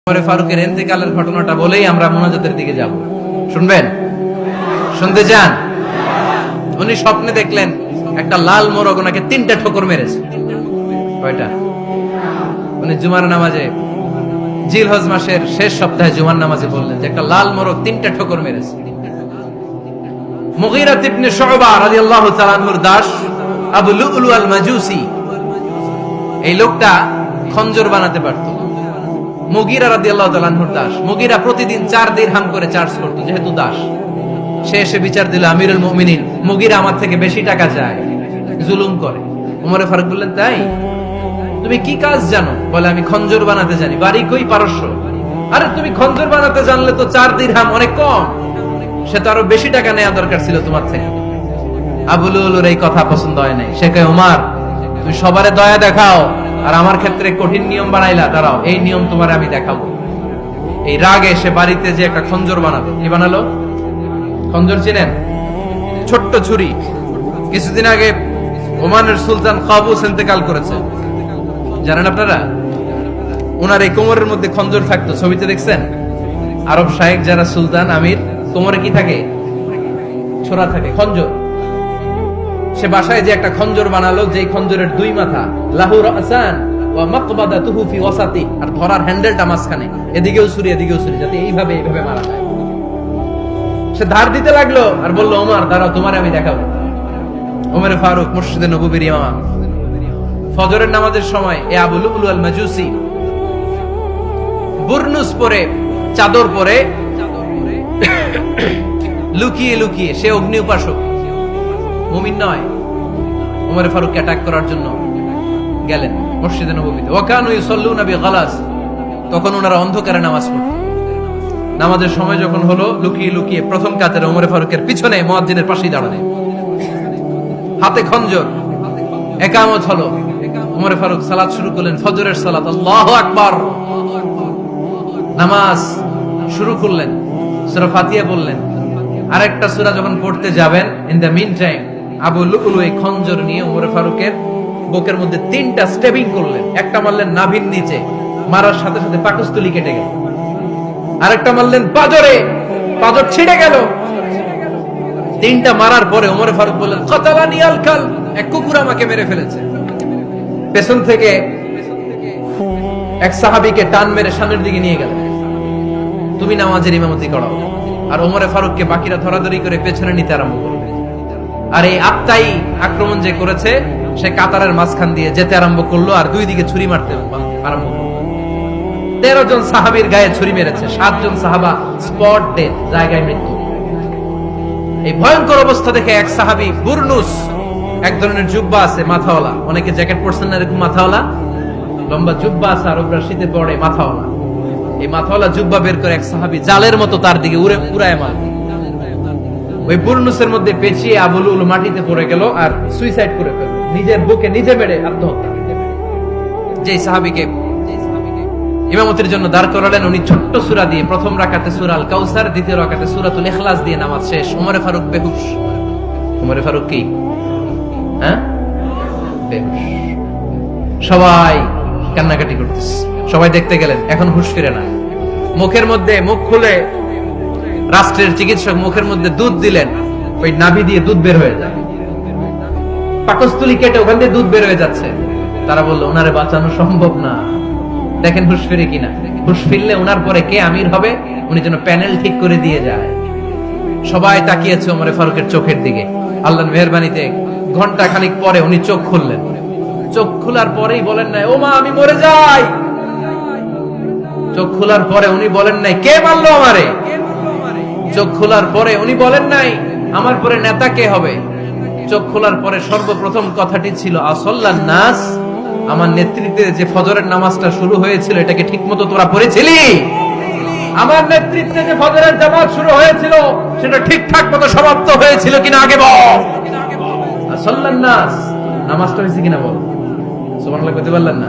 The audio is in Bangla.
ওমর ফারুকের ইন্তেকালের ঘটনাটা বলেই আমরা মোনাজাতের দিকে যাব। শুনবেন? শুনতে চান? উনি স্বপ্নে দেখলেন একটা লাল মোরগ ওনাকে 3টা ঠোকর মেরেছে। কয়টা? উনি জুমার নামাজে, জিলহজ মাসের শেষ সপ্তাহে জুমার নামাজে বললেন যে একটা লাল মোরগ 3টা ঠোকর মেরেছে। মুগীরা ইবনে শুবা রাদিয়াল্লাহু তাআলা আনহুর দাস আবু লুলু আল মাজুসি, এই লোকটা খঞ্জর বানাতে পারত। মুগীরা রাদিয়াল্লাহু তাআলা আনহুর দাস। মুগীরা প্রতিদিন 4 দিরহাম করে চার্জ করত, যেহেতু দাস। সে এসে বিচার দিল, আমিরুল মুমিনিন, মুগীরা আমার থেকে বেশি টাকা চায়, জুলুম করে। ওমর ফারুক বললেন, তাই? তুমি কি কাজ জানো? বলে, আমি খঞ্জর বানাতে জানি। বাড়ি কই? পারস্য। আরে তুমি খঞ্জর বানাতে জানলে তো 4 দিরহাম অনেক কম, সে তো আরো বেশি টাকা নেওয়া দরকার ছিল তোমার থেকে। আবু লুলুর এই কথা পছন্দ হয় নাই। সে কয়, ওমর তুমি সবারে দয়া দেখাও, আর আমার ক্ষেত্রে কঠিন নিয়ম বানাইলা, দাঁড়াও এই নিয়ম তোমার আমি দেখাবো। এই রাগে সে বাড়িতে যে একটা খঞ্জর বানালো। কি বানালো? খঞ্জর চিনেন? ছোট্ট ছুরি। কিছুদিন আগে ওমানের সুলতান কাবুস ইন্তেকাল করেছে, জানেন আপনারা? ওনার এই কোমরের মধ্যে খঞ্জর থাকতো, ছবিতে দেখছেন? আরব শায়েখ যারা সুলতান, আমির, কোমরে কি থাকে? ছোরা থাকে, খঞ্জর। সে বাসায় যে একটা খঞ্জর বানালো, যে খঞ্জরের 2 মাথা, লাহু রাসান ওয়া মাকবাদাতুহু ফি ওয়াসাতি, আর ধরার হ্যান্ডেলটা মাঝখানে, এদিকেও ছুরি এদিকেও ছুরি, যাতে এইভাবে মারা যায়। সে ধার দিতে লাগলো আর বলল, ওমর দাঁড়াও, তোমারে আমি দেখাবো। ওমর ফারুক মসজিদে নববীর ইমাম, ফজরের নামাজের সময় এ আবু লুলু আল মাজুসি বুরনুস পরে, চাদর পরে, লুকিয়ে লুকিয়ে, সে অগ্নি উপাসক, মুমিন নয়। ওমর ফারুককে অ্যাটাক করার জন্য গেলেন মসজিদে নববীতে। ওয়াকানু ইউসাল্লুনা বিগালাস, তখন ওনারা অন্ধকারে নামাজ পড়তেন। নামাজের সময় যখন হলো, লুকিয়ে লুকিয়ে প্রথম কাতারে ওমর ফারুকের পিছনে মুয়াজ্জিনের পাশেই দাঁড়ালেন, হাতে খঞ্জর। ইকামত হলো, ওমর ফারুক সালাত শুরু করলেন, ফজরের সালাত। আল্লাহু আকবার। নামাজ শুরু করলেন, সূরা ফাতিহা বললেন। আরেকটা সূরা যখন পড়তে যাবেন, in the meantime Abu Lulu এই খঞ্জর নিয়ে ওমর ফারুকের বুকের মধ্যে 3টা স্টেবিং করলেন। একটা মারলেন নাভির নিচে, মারার সাথে সাথে পাকস্থলী কেটে গেল। আরেকটা মারলেন পাজরে, পাজর ছিঁড়ে গেল। 3টা মারার পরে ওমর ফারুক বললেন, কাতালানি আল কাল, এক কুকুর আমাকে মেরে ফেলেছে। পেছন থেকে এক সাহাবীকে টান মেরে সামনের দিকে নিয়ে গেল, তুমি নামাজের ইমামতি করাও। আর ওমর ফারুককে বাকিরা ধরাধরি করে পেছনে নিতে আরম্ভ করবে। আর এই আত্মাই আক্রমণ যে করেছে, সে কাতারের মাঝখান দিয়ে যেতে আরম্ভ করলো, আর 2 দিকে ছুরি মারতে আরম্ভ করলো। 13 জন সাহাবীর গায়ে ছুরি মেরেছে, 7 জন সাহাবা স্পট ডেথ, জায়গায় মৃত্যু। এই ভয়ঙ্কর অবস্থা দেখে এক সাহাবী বুরনুস, এক ধরনের জুব্বা আছে মাথাওয়ালা, অনেকে জ্যাকেট পরছেন না এরকম মাথাওয়ালা, লম্বা জুব্বা আছে, আরবরা শীতে পড়ে মাথাওয়ালা। এই মাথাওয়ালা জুব্বা বের করে এক সাহাবী জালের মতো তার দিকে উড়ায় মার। ওই বুরনুসের মধ্যে পেঁচিয়ে আবু লুলু মাটিতে পড়ে গেল আর সুইসাইড করে ফেলল, নিজের বুকে নিজে মেরে আত্মহত্যা। যে সাহাবীকে ইমামতির জন্য দাঁড় করালেন, উনি ছোট্ট সূরা দিয়ে, প্রথম রাকাতে সূরা আল কাউসার, দ্বিতীয় রাকাতে সূরাতুল ইখলাস দিয়ে নামাজ শেষ। ওমর ফারুক বেহুশ। ওমর ফারুক কি? হ্যাঁ, বেহুশ। সবাই কান্নাকাটি করতেছে, সবাই দেখতে গেলেন, এখন হুঁশ ফিরে না। মুখের মধ্যে, মুখ খুলে রাষ্ট্রের চিকিৎসক মুখের মধ্যে দুধ দিলেন, ওই নাভি দিয়ে দুধ বের হয়ে যায়, পাকস্থলী কেটে ওখান দিয়ে দুধ বের হয়ে যাচ্ছে। তারা বললো, ওনারে বাঁচানো সম্ভব না, দেখেন হুঁশ ফিরে কিনা। হুঁশ ফিরলে ওনার পরে কে আমির হবে, উনি যেন প্যানেল ঠিক করে দিয়ে যায়। সবাই তাকিয়েছে ওমর ফারুকের চোখের দিকে। আল্লাহর মেহেরবানিতে ঘন্টা খানিক পরে উনি চোখ খুললেন। চোখ খোলার পরেই বলেন নাই, ও মা আমি মরে যাই। চোখ খোলার পরে উনি বলেন নাই, কে মারলো আমারে। চোখ খোলার পরে উনি বলেন নাই, আমার পরে নেতা কে হবে। চোখ খোলার পরে সর্বপ্রথম কথাটি ছিল, আসল্লান নাস, আমার নেতৃত্বে যে ফজরের নামাজটা শুরু হয়েছিল, এটাকে ঠিক মতো তোরা পড়েছিলি? আমার নেতৃত্বে যে ফজরের জামাত শুরু হয়েছিল, সেটা ঠিকঠাক মতো সমাপ্ত হয়েছিল কিনা আগে বল। আসল্লান নাস, নামাজটা হয়েছে কিনা বল। সুবহানাল্লাহ কইতে পারলেন না?